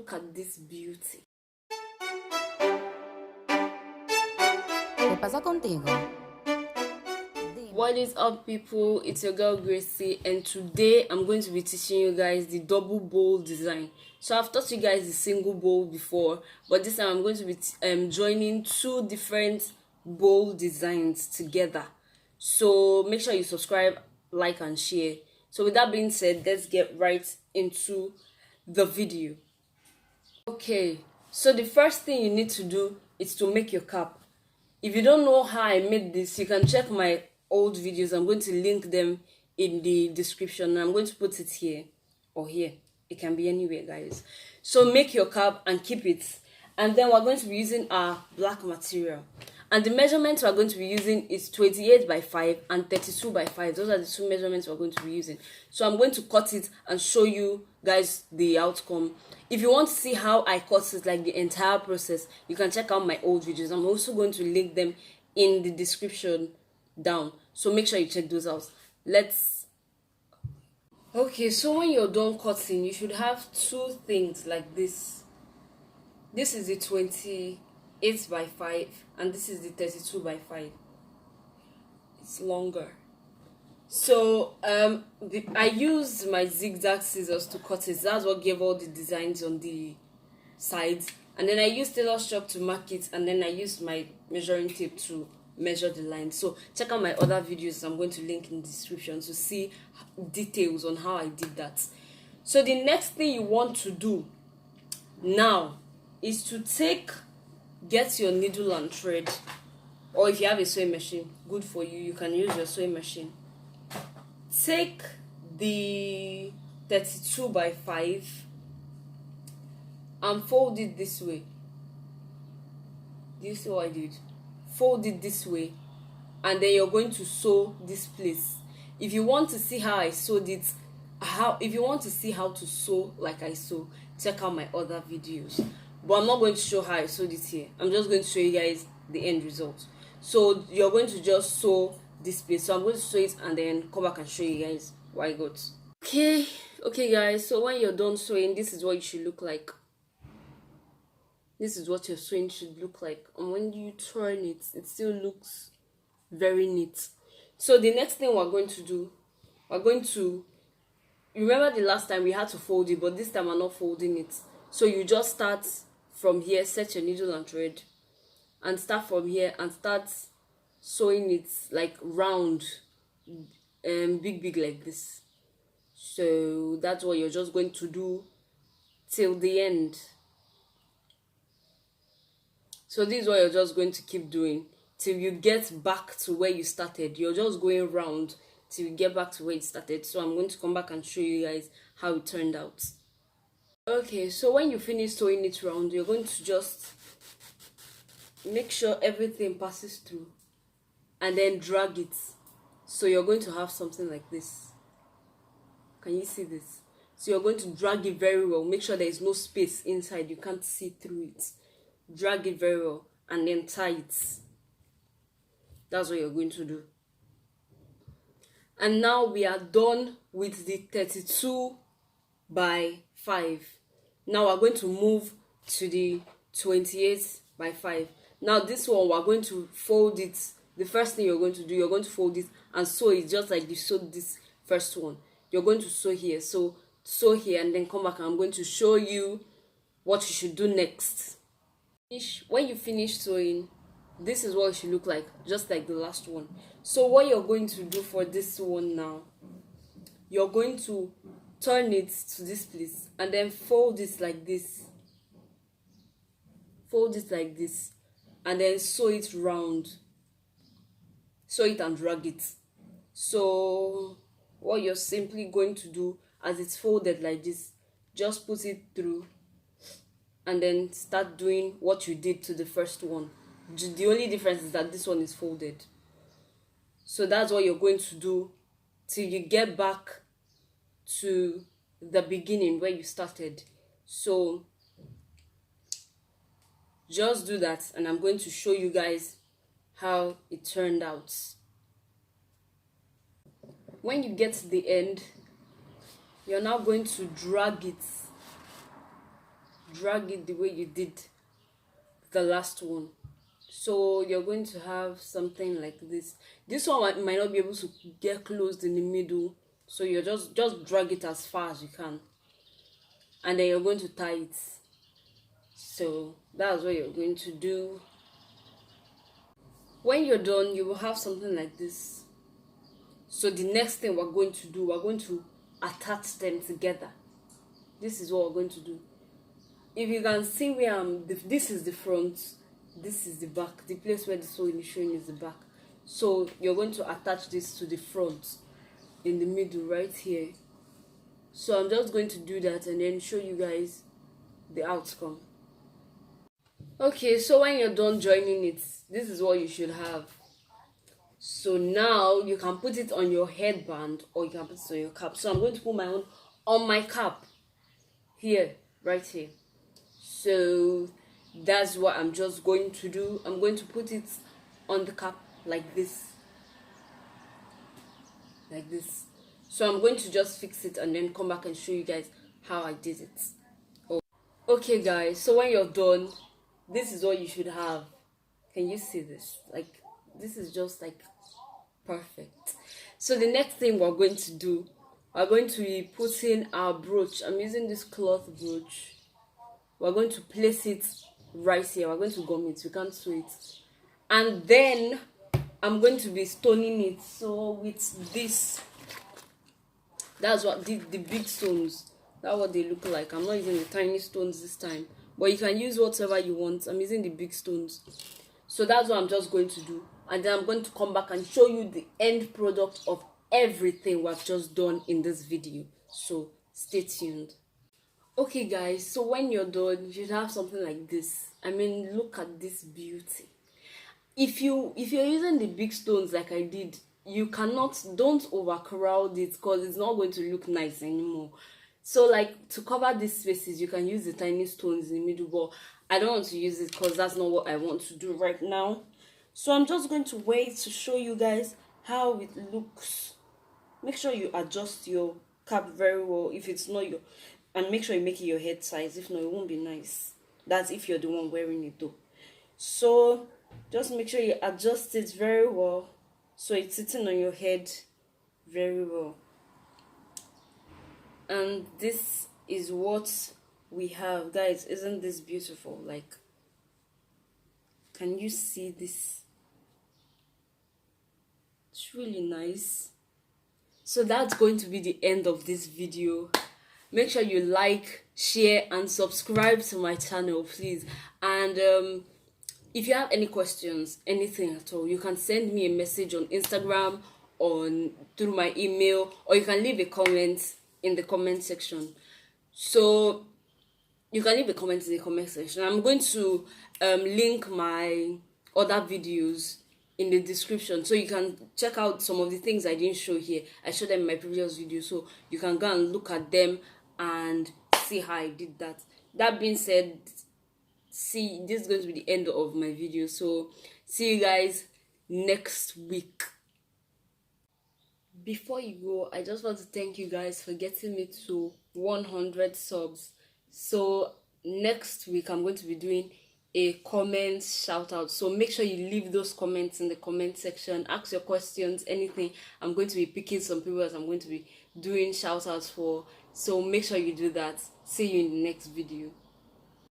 Look at this beauty. ¿Qué pasa contigo? What is up, people? It's your girl Gracie, and today I'm going to be teaching you guys the double bowl design. So I've taught you guys the single bowl before, but this time I'm going to be joining two different bowl designs together. So make sure you subscribe, like, and share. So with that being said, let's get right into the video. Okay, so the first thing you need to do is to make your cap. If you don't know how I made this, you can check my old videos. I'm going to link them in the description. I'm going to put it here or here. It can be anywhere, guys. So make your cap and keep it. And then we're going to be using our black material. And the measurements we're going to be using is 28 by 5 and 32 by 5. Those are the two measurements we're going to be using. So I'm going to cut it and show you guys the outcome. If you want to see how I cut it, like the entire process, you can check out my old videos. I'm also going to link them in the description down. So make sure you check those out. Okay, so when you're done cutting, you should have two things like this. This is the 28 by 5 and this is the 32 by 5. It's longer. So I used my zigzag scissors to cut it. That's what gave all the designs on the sides. And then I used tailor's chalk to mark it, and then I used my measuring tape to measure the line. So check out my other videos. I'm going to link in the description to see details on how I did that. So the next thing you want to do now is to get your needle and thread, or if you have a sewing machine, good for you, you can use your sewing machine. Take the 32 by 5 and fold it this way. Do you see what I did? Fold it this way, and then you're going to sew this place. If you want to see how I sewed it, if you want to see how to sew like I sew, check out my other videos. But I'm not going to show how I sewed it here. I'm just going to show you guys the end result. So you're going to just sew this place. So I'm going to sew it and then come back and show you guys what I got. Okay guys, so when you're done sewing, this is what it should look like. This is what your sewing should look like, and when you turn it, it still looks very neat. So the next thing we're going to do, remember the last time we had to fold it, but this time I'm not folding it. So you just start from here, set your needle and thread, and start from here and start sewing it like round, big like this. So that's what you're just going to do till the end. So this is what you're just going to keep doing till you get back to where you started. You're just going round till you get back to where you started. So I'm going to come back and show you guys how it turned out. Okay, so when you finish sewing it round, you're going to just make sure everything passes through and then drag it. So you're going to have something like this. Can you see this? So you're going to drag it very well. Make sure there is no space inside. You can't see through it. Drag it very well and then tie it. That's what you're going to do. And now we are done with the 32 by 5. Now we're going to move to the 28 by 5. Now this one, we're going to fold it. The first thing you're going to do, you're going to fold it and sew it just like you sewed this first one. You're going to sew here. So sew here and then come back, and I'm going to show you what you should do next. When you finish sewing, this is what it should look like, just like the last one. So what you're going to do for this one now, you're going to turn it to this place and then fold it like this. Fold it like this and then sew it round. Sew it and drag it. So what you're simply going to do, as it's folded like this, just put it through and then start doing what you did to the first one. The only difference is that this one is folded. So that's what you're going to do till you get back to the beginning where you started. So just do that, and I'm going to show you guys how it turned out. When you get to the end, you're now going to drag it drag it the way you did the last one. So you're going to have something like this. This one might not be able to get closed in the middle, so you're just drag it as far as you can, and then you're going to tie it. So that's what you're going to do. When you're done, you will have something like this. So the next thing we're going to do, we're going to attach them together. This is what we're going to do. If you can see where this is the front, this is the back. The place where the sewing is showing is the back. So you're going to attach this to the front in the middle right here. So I'm just going to do that and then show you guys the outcome. Okay, so when you're done joining it, this is what you should have. So now you can put it on your headband or you can put it on your cap. So I'm going to put my own on my cap here, right here. So that's what I'm just going to do. I'm going to put it on the cap like this. Like this. So I'm going to just fix it and then come back and show you guys how I did it. Oh. Okay guys, so when you're done, this is what you should have. Can you see this? Like, this is just like perfect. So the next thing we're going to do, we're going to be putting our brooch. I'm using this cloth brooch. We're going to place it right here. We're going to gum it. We can't sew it. And then I'm going to be stoning it. So with this, that's what the big stones, that's what they look like. I'm not using the tiny stones this time, but you can use whatever you want. I'm using the big stones. So that's what I'm just going to do, and then I'm going to come back and show you the end product of everything we've just done in this video. So stay tuned. Okay guys, so when you're done, you should have something like this. I mean, look at this beauty. If you're using the big stones like I did, don't overcrowd it because it's not going to look nice anymore. So like, to cover these spaces, you can use the tiny stones in the middle, but I don't want to use it because that's not what I want to do right now. So I'm just going to wait to show you guys how it looks. Make sure you adjust your cap very well if it's not your, and make sure you make it your head size. If not, it won't be nice. That's if you're the one wearing it though. So just make sure you adjust it very well so it's sitting on your head very well. And this is what we have, guys. Isn't this beautiful? Like, can you see this? It's really nice. So that's going to be the end of this video. Make sure you like, share and subscribe to my channel, please. And if you have any questions, anything at all, you can send me a message on Instagram, through my email, or you can leave a comment in the comment section. So you can leave a comment in the comment section. I'm going to link my other videos in the description, so you can check out some of the things I didn't show here. I showed them in my previous video, so you can go and look at them and see how I did that. That being said, this is going to be the end of my video, so see you guys next week. Before you go, I just want to thank you guys for getting me to 100 subs. So next week I'm going to be doing a comment shout out, so make sure you leave those comments in the comment section. Ask your questions, anything. I'm going to be picking some people that I'm going to be doing shout outs for, so make sure you do that. See you in the next video.